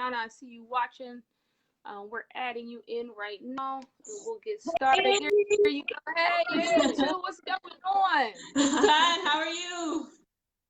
Tiana, I see you watching. We're adding you in right now. We'll get started. Here you go. Hey, you too. What's going on? Hi, how are you?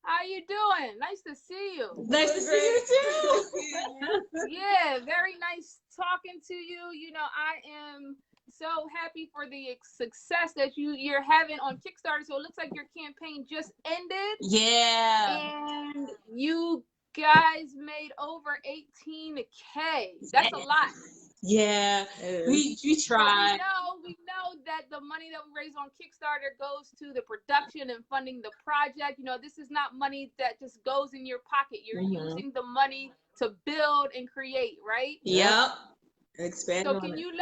How you doing? Nice to see you. Nice to see you too. Yeah, very nice talking to you. You know, I am so happy for the success that you're having on Kickstarter. So it looks like your campaign just ended. Yeah. And you guys made over 18K. That's a lot. Yeah, we tried. We know that the money that we raise on Kickstarter goes to the production and funding the project. You know, this is not money that just goes in your pocket. You're using the money to build and create, right? Yep. Expand. So can you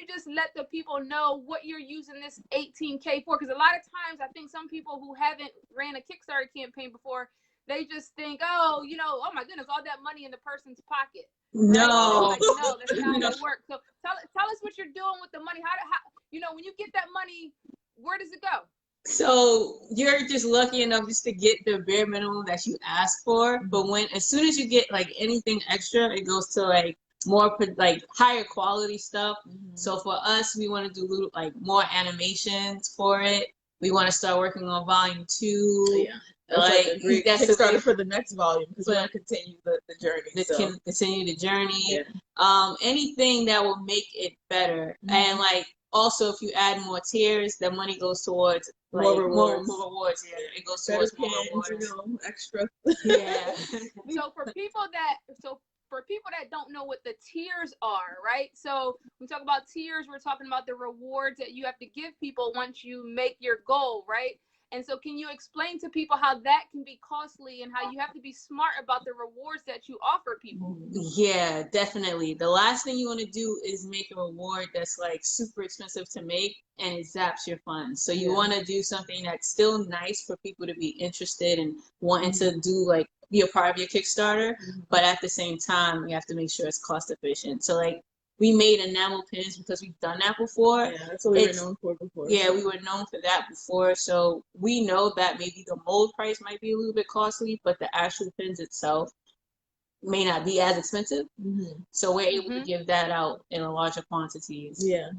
just let the people know what you're using this 18K for? Because a lot of times I think some people who haven't ran a Kickstarter campaign before, they just think, oh, you know, oh my goodness, all that money in the person's pocket. No, right? No, that's not gonna work. So tell us what you're doing with the money. How you know, when you get that money, where does it go? So you're just lucky enough just to get the bare minimum that you ask for. But as soon as you get like anything extra, it goes to like more like higher quality stuff. So for us, we want to do like more animations for it. We want to start working on volume 2. Yeah. That's Kickstarter for the next volume because we want to continue the journey. Continue the journey. Yeah. Anything that will make it better. And like also if you add more tiers, the money goes towards like, more rewards. Yeah. It goes towards more rewards. You know, extra. Yeah. So for people that don't know what the tiers are, right? So when we talk about tiers, we're talking about the rewards that you have to give people once you make your goal, right? And so can you explain to people how that can be costly and how you have to be smart about the rewards that you offer people? Yeah, definitely. The last thing you want to do is make a reward that's like super expensive to make and it zaps your funds. So you want to do something that's still nice for people to be interested and wanting to do like be a part of your Kickstarter, but at the same time you have to make sure it's cost efficient. So like we made enamel pins because we've done that before. Yeah, that's what we were known for before. Yeah, we were known for that before. So we know that maybe the mold price might be a little bit costly, but the actual pins itself may not be as expensive. So we're able to give that out in a larger quantities. Yeah.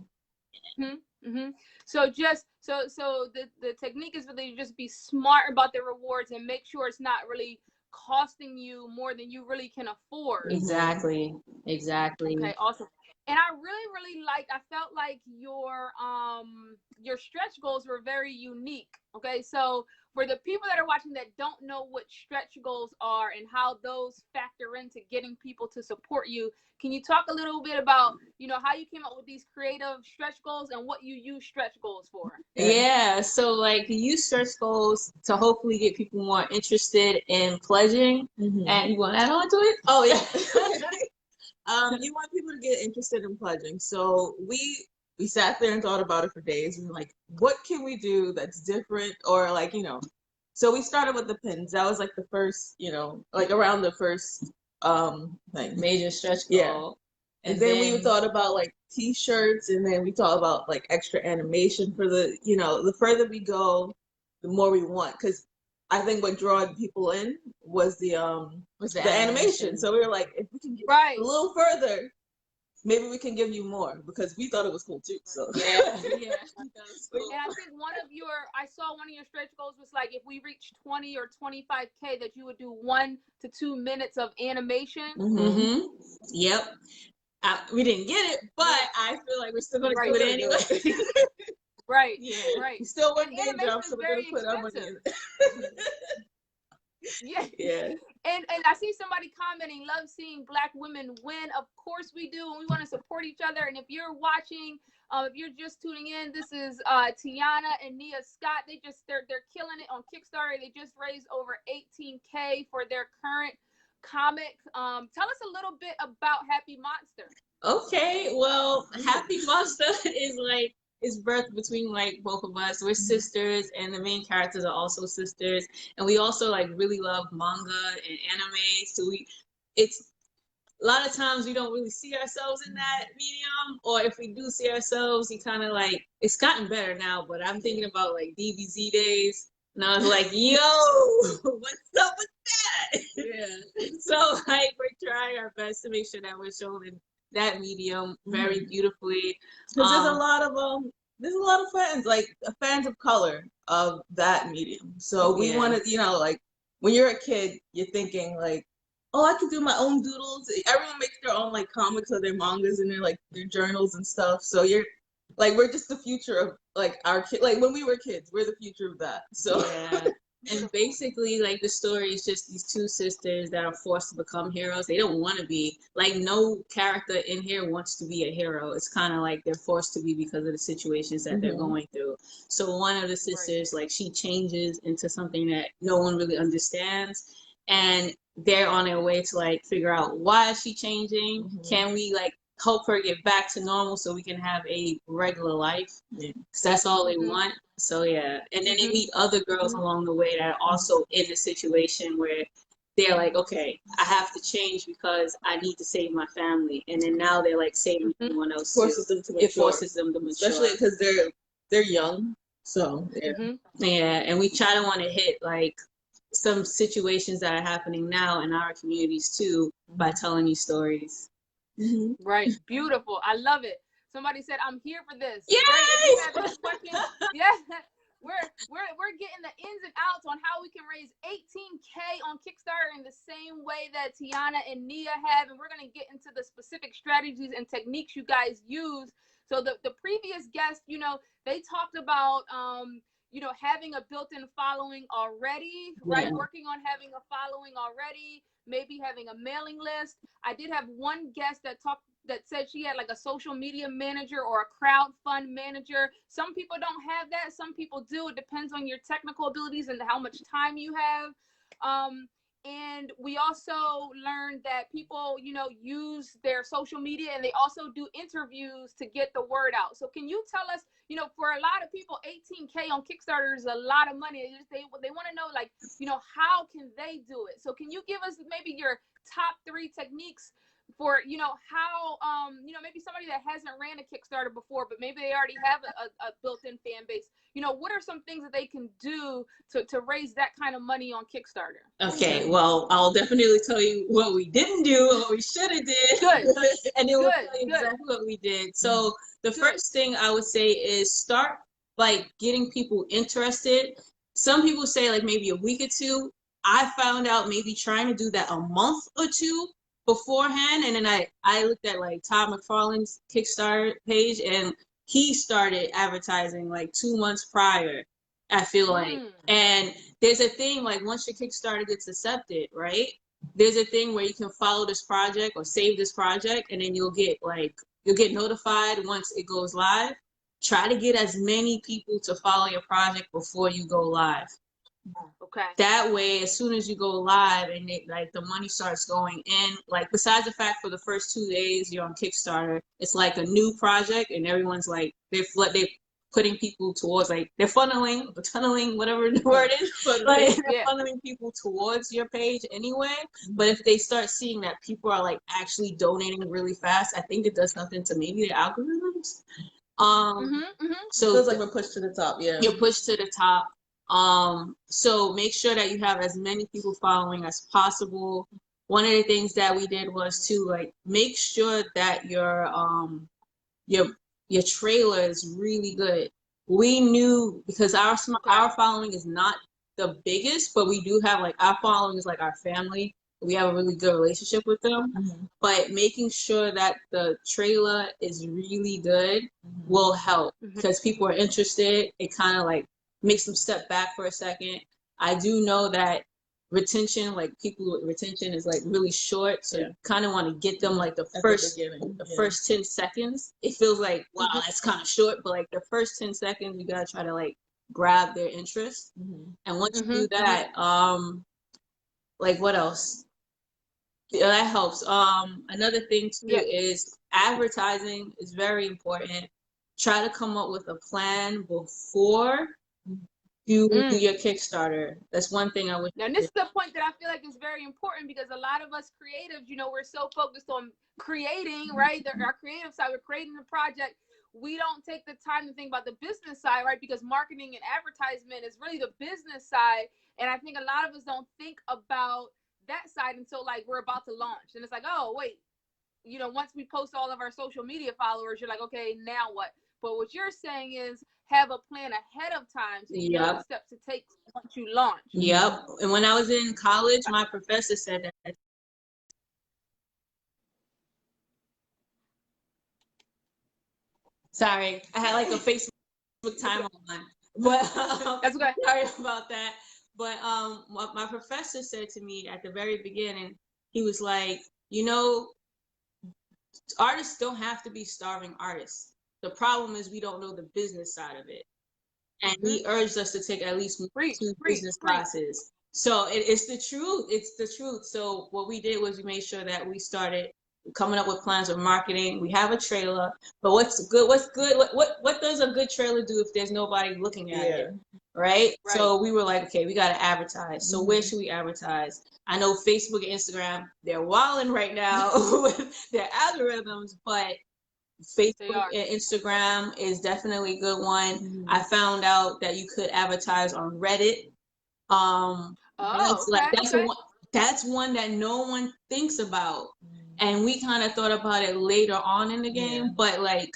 So just so the technique is really just be smart about the rewards and make sure it's not really costing you more than you really can afford. Exactly. Okay, awesome. And I really I felt like your stretch goals were very unique. Okay, so for the people that are watching that don't know what stretch goals are and how those factor into getting people to support you, can you talk a little bit about, you know, how you came up with these creative stretch goals and what you use stretch goals for? Yeah, so like you use stretch goals to hopefully get people more interested in pledging. And you want to add on to it? Oh yeah. You want people to get interested in pledging. So we sat there and thought about it for days. We were like, what can we do that's different? Or like, you know, so we started with the pins. That was like the first, you know, like around the first like major stretch goal. Yeah. And then we thought about like t-shirts, and then we thought about like extra animation for the, you know, the further we go, the more we want. Because I think what drew people in was the animation. So we were like, if we can get a little further, maybe we can give you more, because we thought it was cool too. So yeah. That was cool. And I think I saw one of your stretch goals was like, if we reach 20 or 25K, that you would do 1 to 2 minutes of animation. Yep. We didn't get it, but I feel like we're still going to do it anyway. Right. We still want day jobs, so we're going to put our money in it. Yeah. And I see somebody commenting, love seeing Black women win. Of course we do, and we want to support each other. And if you're watching, if you're just tuning in, this is Tiana and Nia Scott. They're killing it on Kickstarter. They just raised over 18K for their current comic. Tell us a little bit about Happy Monstah. Okay, well, Happy Monstah is birthed between like both of us. We're sisters, and the main characters are also sisters, and we also like really love manga and anime. So it's a lot of times we don't really see ourselves in that medium, or if we do see ourselves, we kind of like, it's gotten better now, but I'm thinking about like DBZ days, and I was like, yo, what's up with that? Yeah. So like we're trying our best to make sure that we're showing that medium very beautifully. Because there's a lot of fans, like fans of color of that medium. So we want to, like when you're a kid, you're thinking like, oh, I could do my own doodles. Everyone makes their own like comics or their mangas and their journals and stuff. So you're like, we're just the future of like our kid. Like when we were kids, we're the future of that. So yeah. And basically, like, the story is just these two sisters that are forced to become heroes. They don't want to be. Like, no character in here wants to be a hero. It's kind of like they're forced to be because of the situations that they're going through. So one of the sisters, like, she changes into something that no one really understands. And they're on their way to, like, figure out why is she changing? Can we, like, help her get back to normal so we can have a regular life? Because that's all they want. So yeah, and then they meet other girls along the way that are also in a situation where they're like, okay, I have to change because I need to save my family, and then now they're like saving everyone else. Forces them to mature. It forces them to mature, especially because they're young. So yeah, and we try to want to hit like some situations that are happening now in our communities too by telling these stories. Right, beautiful. I love it. Somebody said, "I'm here for this." Yay! Great. If you have any questions, yes, we're getting the ins and outs on how we can raise 18K on Kickstarter in the same way that Tiana and Nia have, and we're gonna get into the specific strategies and techniques you guys use. So the previous guest, they talked about having a built-in following already, right? Working on having a following already, maybe having a mailing list. I did have one guest that said she had like a social media manager or a crowdfund manager. Some people don't have that. Some people do. It depends on your technical abilities and how much time you have. And we also learned that people, use their social media, and they also do interviews to get the word out. So can you tell us, for a lot of people, 18K on Kickstarter is a lot of money. They want to know, like, how can they do it? So can you give us maybe your top 3 techniques for, how, maybe somebody that hasn't ran a Kickstarter before, but maybe they already have a built-in fan base. What are some things that they can do to raise that kind of money on Kickstarter? Okay, well, I'll definitely tell you what we didn't do, what we should have did. Good. And it will tell you exactly what we did. So the first thing I would say is start like getting people interested. Some people say like maybe a week or 2. I found out maybe trying to do that a month or 2 beforehand, and then I looked at like Todd McFarlane's Kickstarter page, and he started advertising like 2 months prior, I feel like. And there's a thing, like once your Kickstarter gets accepted, right, there's a thing where you can follow this project or save this project, and then you'll get notified once it goes live. Try to get as many people to follow your project before you go live. Okay. That way, as soon as you go live and the money starts going in, like besides the fact for the first 2 days you're on Kickstarter, it's like a new project, and everyone's like they're putting people towards, like they're tunneling, whatever the word is, like they're funneling people towards your page anyway. But if they start seeing that people are like actually donating really fast, I think it does something to maybe the algorithms. So it's like we're pushed to the top. Yeah, you're pushed to the top. So make sure that you have as many people following as possible. One of the things that we did was to like make sure that your trailer is really good. We knew, because our following is not the biggest, but we do have like our following is like our family. We have a really good relationship with them. But making sure that the trailer is really good will help, because people are interested. It kind of like makes them step back for a second. I do know that retention, like people with retention, is like really short, so you kind of want to get them like the first 10 seconds. It feels like, wow, that's kind of short, but like the first 10 seconds you gotta try to like grab their interest. And once you do that, like what else? Yeah, that helps. Another thing too is advertising is very important. Try to come up with a plan before you do your Kickstarter. That's one thing I would. Now, this is the point that I feel like is very important, because a lot of us creatives, we're so focused on creating, right? Our creative side, we're creating the project. We don't take the time to think about the business side, right? Because marketing and advertisement is really the business side. And I think a lot of us don't think about that side until like we're about to launch. And it's like, oh, wait, you know, once we post all of our social media followers, you're like, okay, now what? But what you're saying is have a plan ahead of time so you know the steps to take once you launch. Yep. And when I was in college, my professor said that. Sorry, I had like a Facebook timer on, but that's okay. Sorry about that. But what my professor said to me at the very beginning, he was like, you know, artists don't have to be starving artists. The problem is we don't know the business side of it. And he urged us to take at least two business classes. So it's the truth. It's the truth. So what we did was we made sure that we started coming up with plans of marketing. We have a trailer, but what's good? What does a good trailer do if there's nobody looking at it? Right? So we were like, okay, we got to advertise. So where should we advertise? I know Facebook and Instagram, they're wilding right now with their algorithms, but Facebook and Instagram is definitely a good one. I found out that you could advertise on Reddit. That's one that no one thinks about. And we kind of thought about it later on in the game, but like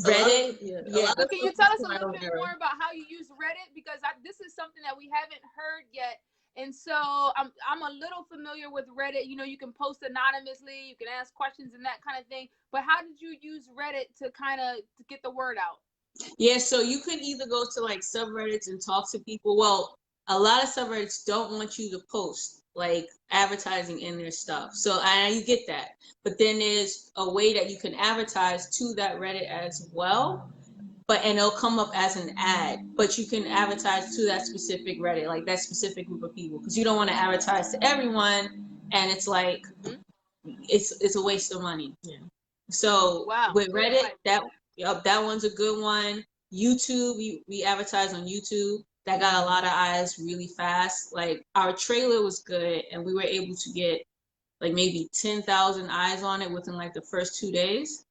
Reddit. So can you tell us a little bit more about how you use Reddit? Because this is something that we haven't heard yet. And so I'm a little familiar with Reddit. You know, you can post anonymously, you can ask questions and that kind of thing. But how did you use Reddit to kind of get the word out? Yeah, so you could either go to like subreddits and talk to people. Well, a lot of subreddits don't want you to post like advertising in their stuff. So you get that. But then there's a way that you can advertise to that Reddit as well. And it'll come up as an ad, but you can advertise to that specific Reddit, like that specific group of people, because you don't want to advertise to everyone, and it's like it's a waste of money. Yeah. So with Reddit, that one's a good one. YouTube, we advertise on YouTube. That got a lot of eyes really fast. Like our trailer was good, and we were able to get like maybe 10,000 eyes on it within like the first 2 days.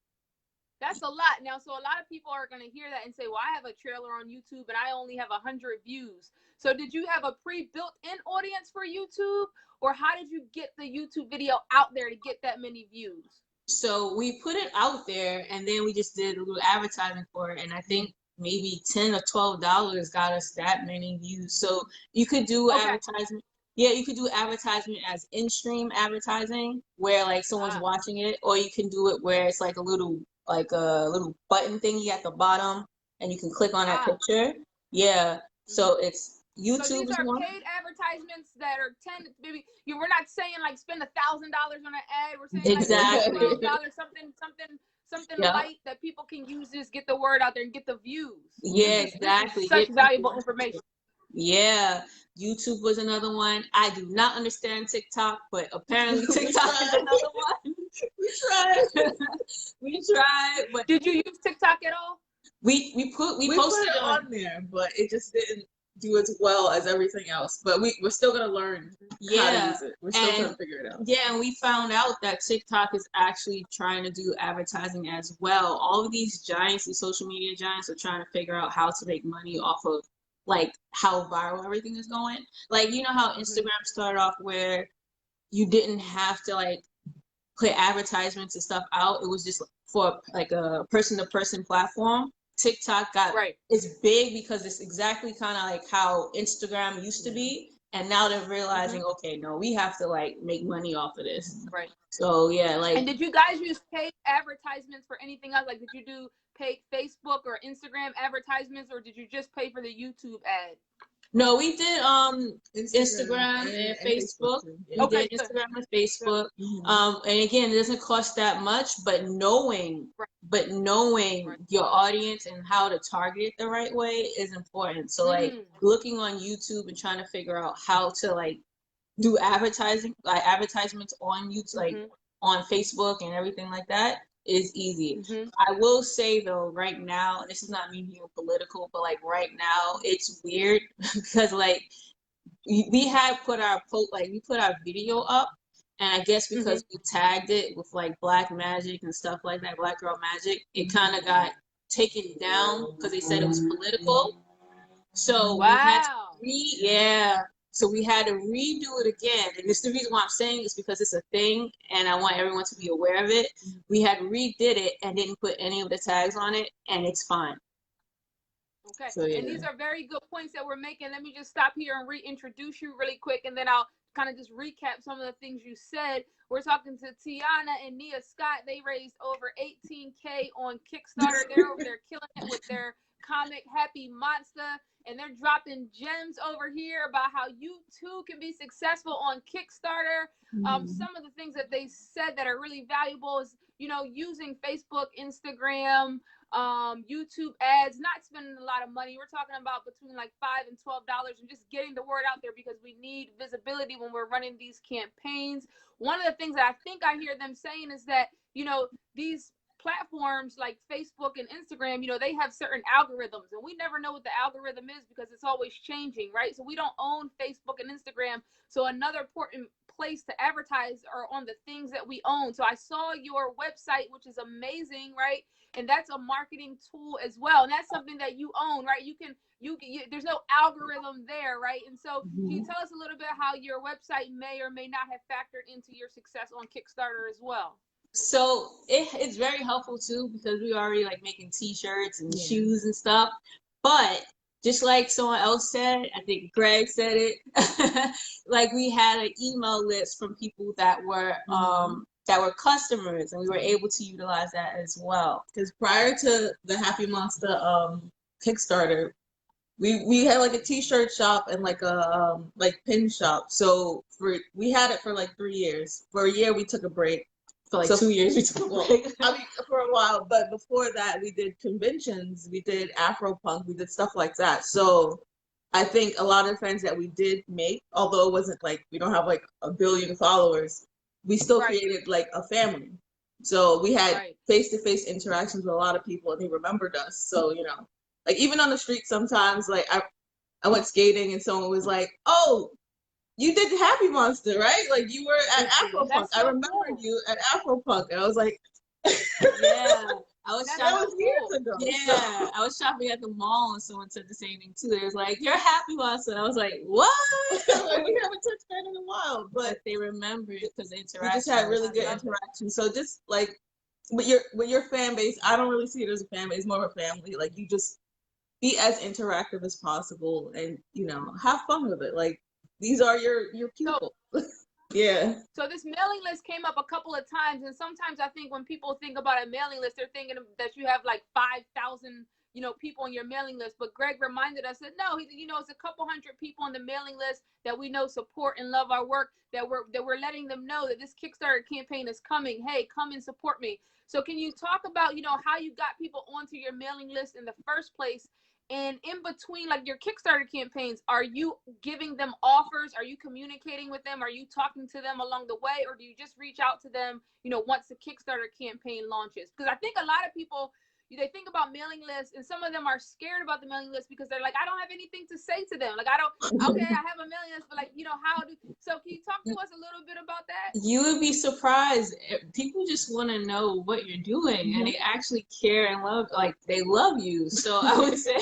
That's a lot. Now, so a lot of people are going to hear that and say, well, I have a trailer on YouTube and I only have 100 views. So did you have a pre-built-in audience for YouTube, or how did you get the YouTube video out there to get that many views? So we put it out there and then we just did a little advertising for it. And I think maybe $10 or $12 got us that many views. So you could do advertisement. Yeah, you could do advertisement as in-stream advertising where like someone's watching it, or you can do it where it's like a little button thingy at the bottom and you can click on that picture. Yeah. So it's YouTube. So these are paid advertisements that are maybe we're not saying like spend $1,000 on an ad. We're saying exactly like $12, something light that people can use to just get the word out there and get the views. Yeah, exactly. Such valuable information. Yeah. YouTube was another one. I do not understand TikTok, but apparently TikTok is another one. We tried. But did you use TikTok at all? We posted it on there, but it just didn't do as well as everything else. But we're still gonna learn how to use it. We're still trying to figure it out. Yeah, and we found out that TikTok is actually trying to do advertising as well. All of these giants, these social media giants, are trying to figure out how to make money off of like how viral everything is going. Like, you know how Instagram started off where you didn't have to like put advertisements and stuff out. It was just for like a person-to-person platform. TikTok it's big because it's exactly kind of like how Instagram used to be. And now they're realizing, okay, no, we have to like make money off of this. Right. So yeah, like. And did you guys use paid advertisements for anything else? Like, did you do paid Facebook or Instagram advertisements, or did you just pay for the YouTube ad? No, we did Instagram and Facebook. We did Instagram and Facebook. And again, it doesn't cost that much, but knowing your audience and how to target it the right way is important. So like looking on YouTube and trying to figure out how to like do advertising, like advertisements on YouTube, like on Facebook and everything like that is easy. I will say though, right now, this is not me being political, but like right now it's weird because like we had put our video up, and I guess because we tagged it with like Black magic and stuff like that, Black girl magic, it kind of got taken down because they said it was political. So we had to So we had to redo it again. And this the reason why I'm saying this, because it's a thing and I want everyone to be aware of it. We had redid it and didn't put any of the tags on it, and it's fine. Okay. So, yeah. And these are very good points that we're making. Let me just stop here and reintroduce you really quick, and then I'll kind of just recap some of the things you said. We're talking to Tiana and Nia Scott. They raised over $18K on Kickstarter. They're over there killing it with their comic Happy Monstah, and they're dropping gems over here about how you too can be successful on Kickstarter. Some of the things that they said that are really valuable is, you know, using Facebook, Instagram, YouTube ads, not spending a lot of money. We're talking about between like $5 and $12, and just getting the word out there, because we need visibility when we're running these campaigns. One of the things that I think I hear them saying is that, you know, these platforms like Facebook and Instagram, you know, they have certain algorithms, and we never know what the algorithm is because it's always changing, right? So we don't own Facebook and Instagram. So another important place to advertise are on the things that we own. So I saw your website, which is amazing, right? And that's a marketing tool as well. And that's something that you own, right? You there's no algorithm there, right? And so can you tell us a little bit how your website may or may not have factored into your success on Kickstarter as well? So it's very helpful too, because we already like making t-shirts and shoes and stuff. But just like someone else said, I think Greg said it, like we had an email list from people that were customers, and we were able to utilize that as well. Because prior to the Happy Monstah Kickstarter, we had like a t-shirt shop and like a like pin shop. So we had it for like 3 years. For a year we took a break. For like 2 years we took a break. I mean, for a while, but before that we did conventions, we did Afro punk, we did stuff like that. So I think a lot of friends that we did make, although it wasn't like we don't have like a billion followers, we still created like a family. So we had face-to-face interactions with a lot of people, and they remembered us. So, you know, like even on the street sometimes, like I went skating and someone was like, "Oh, you did Happy Monstah, right? Like you were at Afro Punk. So I remember you at Afro Punk." And I was like, yeah. I was shopping. That was years ago. Yeah, I was shopping at the mall, and someone said the same thing too. They was like, "You're Happy Monstah." And I was like, "What?" Like, we haven't touched that in a while, but they remembered because the interaction. We just had really good interaction. So just like with your fan base, I don't really see it as a fan base, it's more of a family. Like you just be as interactive as possible, and you know, have fun with it. Like these are your people. Yeah. So this mailing list came up a couple of times, and sometimes I think when people think about a mailing list, they're thinking that you have like 5,000, you know, people on your mailing list. But Greg reminded us that no, you know, it's a couple hundred people on the mailing list that we know support and love our work, that we're letting them know that this Kickstarter campaign is coming. Hey, come and support me. So can you talk about, you know, how you got people onto your mailing list in the first place? And in between, like your Kickstarter campaigns, are you giving them offers? Are you communicating with them? Are you talking to them along the way? Or do you just reach out to them, you know, once the Kickstarter campaign launches? Because I think a lot of people, they think about mailing lists, and some of them are scared about the mailing list because they're like, I don't have anything to say to them. Like, I have a mailing list, but like, you know, so can you talk to us a little bit about that? You would be surprised. People just want to know what you're doing, and they actually care and love, like they love you. So I would say,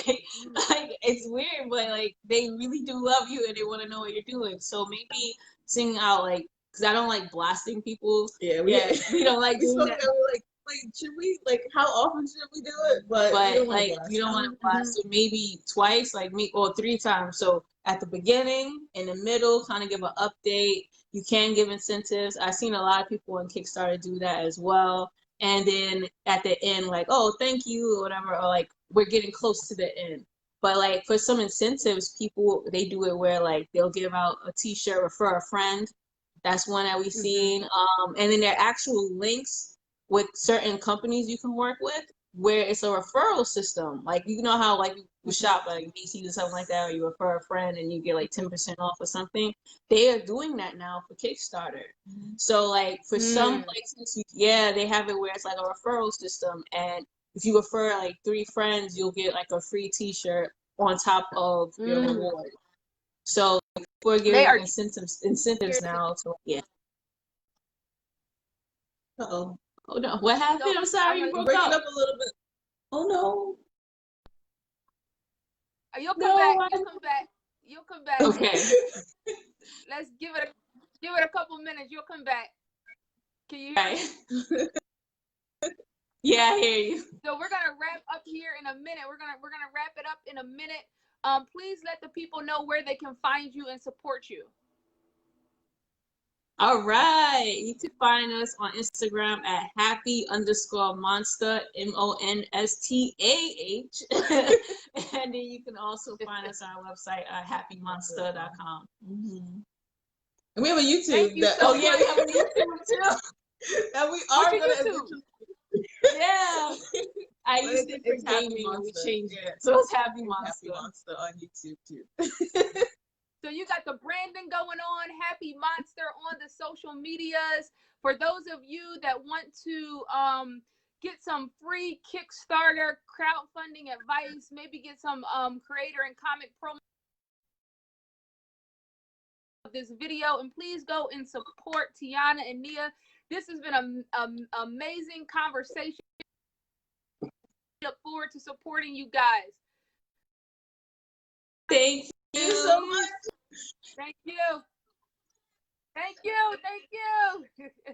like, it's weird, but like they really do love you and they want to know what you're doing. So maybe sing out, like, because I don't like blasting people. Yeah, we don't like doing that. Like, should we, like, how often should we do it? But like, you don't want to blast. So maybe twice, like me, or 3 times. So at the beginning, in the middle, kind of give an update. You can give incentives. I've seen a lot of people on Kickstarter do that as well. And then at the end, like, oh, thank you, or whatever, or like, we're getting close to the end. But like for some incentives, people, they do it where like they'll give out a t-shirt, refer a friend. That's one that we've seen. And then there are actual links with certain companies you can work with where it's a referral system. Like, you know how like you shop like Macy's or something like that, or you refer a friend and you get like 10% off or something. They are doing that now for Kickstarter. So like for some places, they have it where it's like a referral system, and if you refer like 3 friends, you'll get like a free t-shirt on top of your reward. So we're giving incentives now. So Uh-oh. Oh no, what happened? I'm sorry, you broke up a little bit. Oh no. You'll come back. You'll come back. You'll come back. Okay. Let's give it a couple minutes. You'll come back. Can you hear me? Yeah, I hear you. So we're gonna wrap up here in a minute. We're gonna wrap it up in a minute. Please let the people know where they can find you and support you. All right. You can find us on Instagram at happy_monstah, MONSTAH. And then you can also find us on our website at happymonstah.com. Mm-hmm. And we have a YouTube. Thank you so yeah, we have a YouTube too. And we are going YouTube? Yeah. I used it for gaming and we changed it. So it's Happy Monstah. Happy Monstah on YouTube too. So you got the branding going on, Happy Monstah on the social medias. For those of you that want to get some free Kickstarter crowdfunding advice, maybe get some creator and comic promo of this video, and please go and support Tiana and Nia. This has been an amazing conversation. Look forward to supporting you guys. Thank you so much. Thank you. Thank you. Thank you.